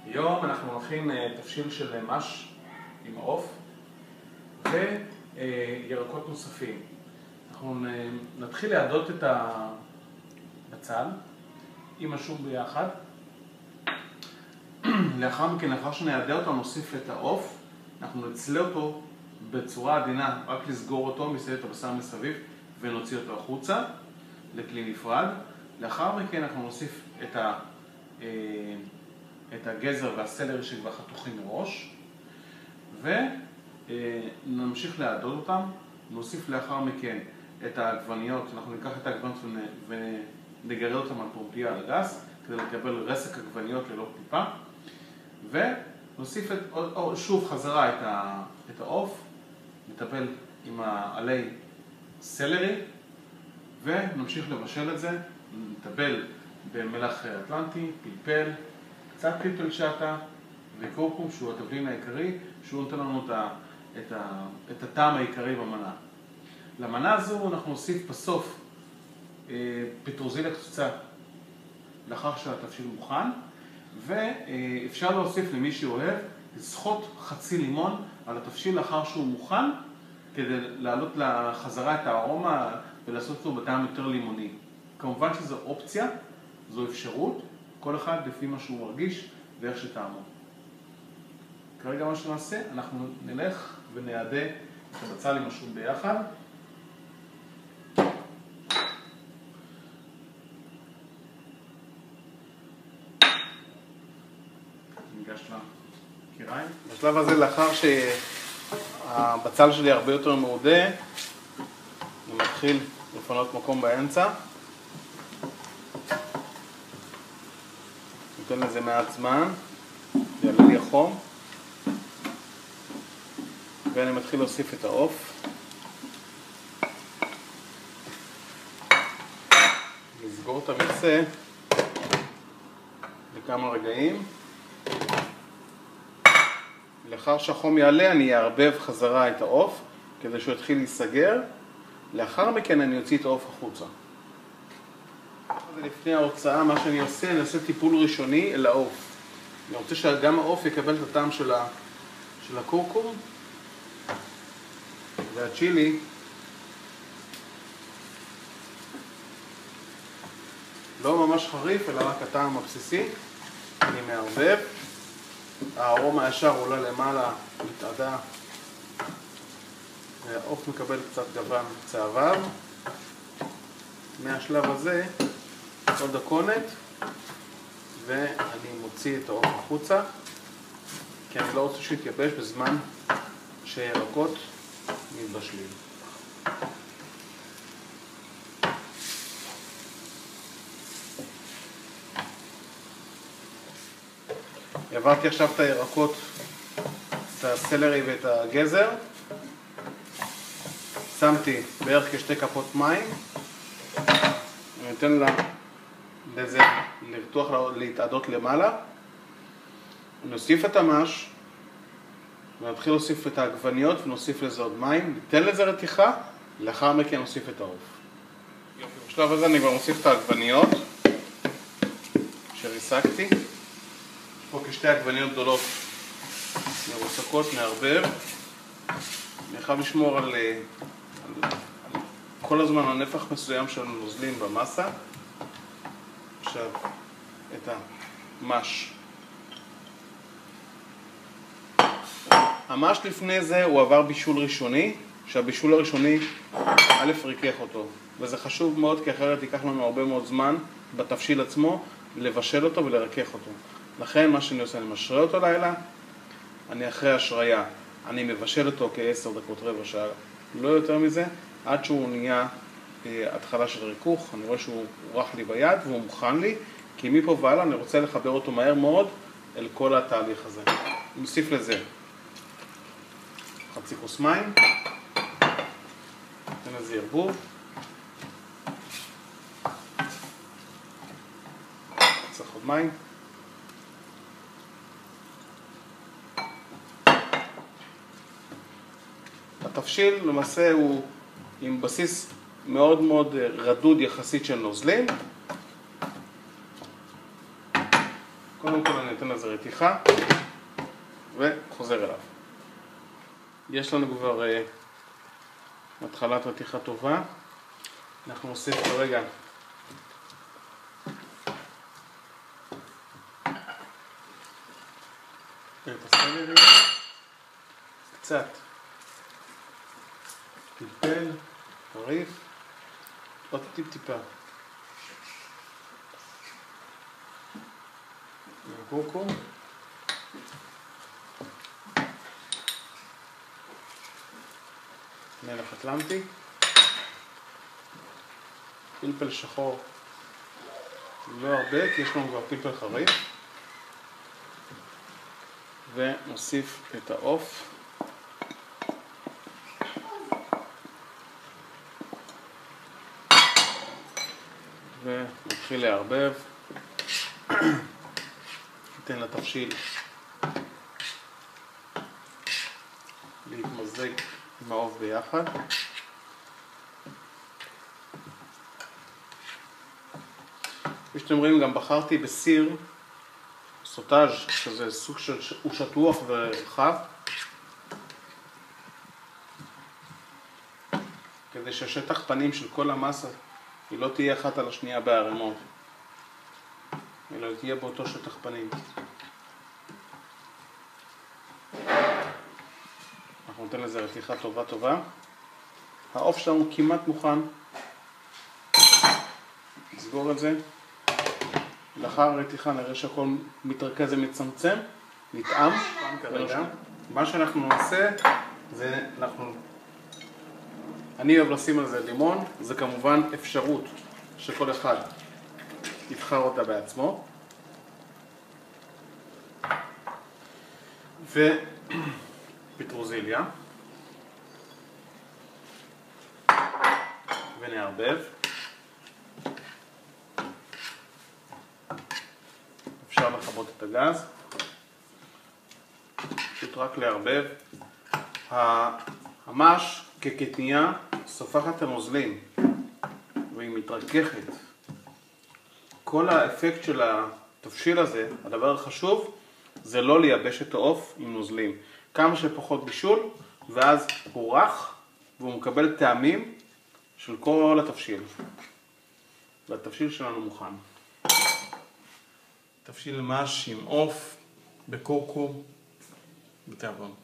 היום אנחנו נכין תבשיל של מש עם עוף וירקות נוספים. אנחנו נתחיל לעדות את הבצל עם השום ביחד. לאחר מכן, לאחר שנעדה אותו, נוסיף את העוף. אנחנו נצלה אותו בצורה עדינה, רק לסגור אותו, מסביב את הבשר מסביב ונוציא אותו החוצה לכלי נפרד. לאחר מכן אנחנו נוסיף את הגזר והסלרי שכבר חתוכים מראש ונמשיך לעדות אותם. נוסיף לאחר מכן את העגבניות. אנחנו ניקח את העגבניות ונגרד אותם על טרופיה על הגס כדי לקבל רסק עגבניות ללא קליפה, ונוסיף שוב חזרה את העוף, נטפל עם העלי סלרי ונמשיך לבשל את זה. נטפל במלח אטלנטי, פלפל, קצת פלפל שטה וקורקום שהוא התבלין העיקרי, שהוא נותן לנו את הטעם העיקרי במנה. למנה הזו אנחנו נוסיף בסוף פטרוזיליה קצוצה לאחר שהתבשיל מוכן, ואפשר להוסיף למי שאוהב לסחוט חצי לימון על התבשיל לאחר שהוא מוכן כדי להעלות לחזרה את הארומה ולעשות אותו בטעם יותר לימוני. כמובן שזו אופציה, זו אפשרות, כל אחד לפי מה שהוא מרגיש ואיך שטעמו. כרגע מה שנעשה, אנחנו נלך ונעדה את הבצל עם השום ביחד. ניגש לקיריים. בשלב הזה, לאחר שהבצל שלי הרבה יותר מעודה, אני מתחיל לפנות מקום באמצע. ניתן לזה מעט זמן, יעלה לי החום, ואני מתחיל להוסיף את העוף. נסגור את המכסה לכמה רגעים. לאחר שהחום יעלה אני אערבב חזרה את העוף כדי שהוא יתחיל להיסגר. לאחר מכן אני אוציא את העוף החוצה. לפני ההוצאה מה שאני עושה, אני עושה טיפול ראשוני אל העוף. אני רוצה שגם העוף יקבל את הטעם של הקורקום והצ'ילי. לא ממש חריף אלא רק הטעם הבסיסי. אני מערבב. הארומה ישר עולה למעלה, מתעדה, והעוף מקבל קצת גוון צהבהב. מהשלב הזה עוד דקונת ואני מוציא את העוף החוצה כי אני לא רוצה שיתייבש בזמן שירקות מתבשלים. העברתי עכשיו את הירקות, את הסלרי ואת הגזר. שמתי בערך כשתי כפות מים. אני נותן לזה לרתוח, להתעדות למעלה. נוסיף את המש, ונתחיל להוסיף את העגבניות ונוסיף לזה עוד מים. ניתן לזה רתיחה, לאחר מכן נוסיף את העוף. בשלב הזה אני כבר מוסיף את העגבניות שריסקתי. פה כשתי עגבניות גדולות מרוסקות, מערבב. אני חייב לשמור על כל הזמן על נפח מסוים של נוזלים במסה. עכשיו את המש. המש לפני זה הוא עבר בישול ראשוני, שהבישול הראשוני א' ריכך אותו, וזה חשוב מאוד כי אחרת ייקח לנו הרבה מאוד זמן בתבשיל עצמו לבשל אותו ולרכך אותו. לכן מה שאני עושה, אני משרה אותו לילה, אני אחרי השריה, אני מבשל אותו כ10 דקות, רבע שעה, לא יותר מזה, עד שהוא נהיה התחלה של ריכוך. אני רואה שהוא רך לי ביד והוא מוכן לי, כי מפה והלאה אני רוצה לחבר אותו מהר מאוד אל כל התהליך הזה. אני מוסיף לזה חצי כוס מים, ניתן לזה ערבוב, צריך עוד מים. התבשיל למעשה הוא עם בסיס מאוד מאוד רדוד יחסית של נוזלים. כל קודם כל אני נותן לזה רתיחה וחוזר אליו. יש לנו כבר התחלת רתיחה טובה. אנחנו נוסיף כרגע את הסלרי, קצת פלפל, חריף, עוד טיפה קורקום, מלח אטלנטי, פלפל שחור לא הרבה כי יש לנו כבר פלפל חריף, ונוסיף את העוף. ונתחיל לערבב. ניתן לתבשיל להתמזג עם העוף ביחד. כפי שאתם רואים, גם בחרתי בסיר סוטאז', שזה סוג של הוא שטוח ורחב, כדי שהשטח פנים של כל המסה היא לא תהיה אחת על השנייה בערימות, אלא תהיה באותו שטח פנים. אנחנו ניתן לזה רתיחה טובה. העוף שלנו כמעט מוכן. נסגור את זה. לאחר הרתיחה נראה שהכל מתרכז ומצמצם, נטעם. מה שאנחנו נעשה זה אני אוהב לשים על זה לימון, זה כמובן אפשרות שכל אחד יבחר אותה בעצמו. ופטרוזיליה. ונערבב. אפשר לכבות את הגז. פשוט רק לערבב. המש כקטנייה סופחת הנוזלים והיא מתרככת. כל האפקט של התבשיל הזה, הדבר החשוב, זה לא לייבש את העוף עם נוזלים. כמה שפחות בישול, ואז הוא רך והוא מקבל טעמים של כל התבשיל. והתבשיל שלנו מוכן. תבשיל מש עם עוף, בקורקום, בתיאבון.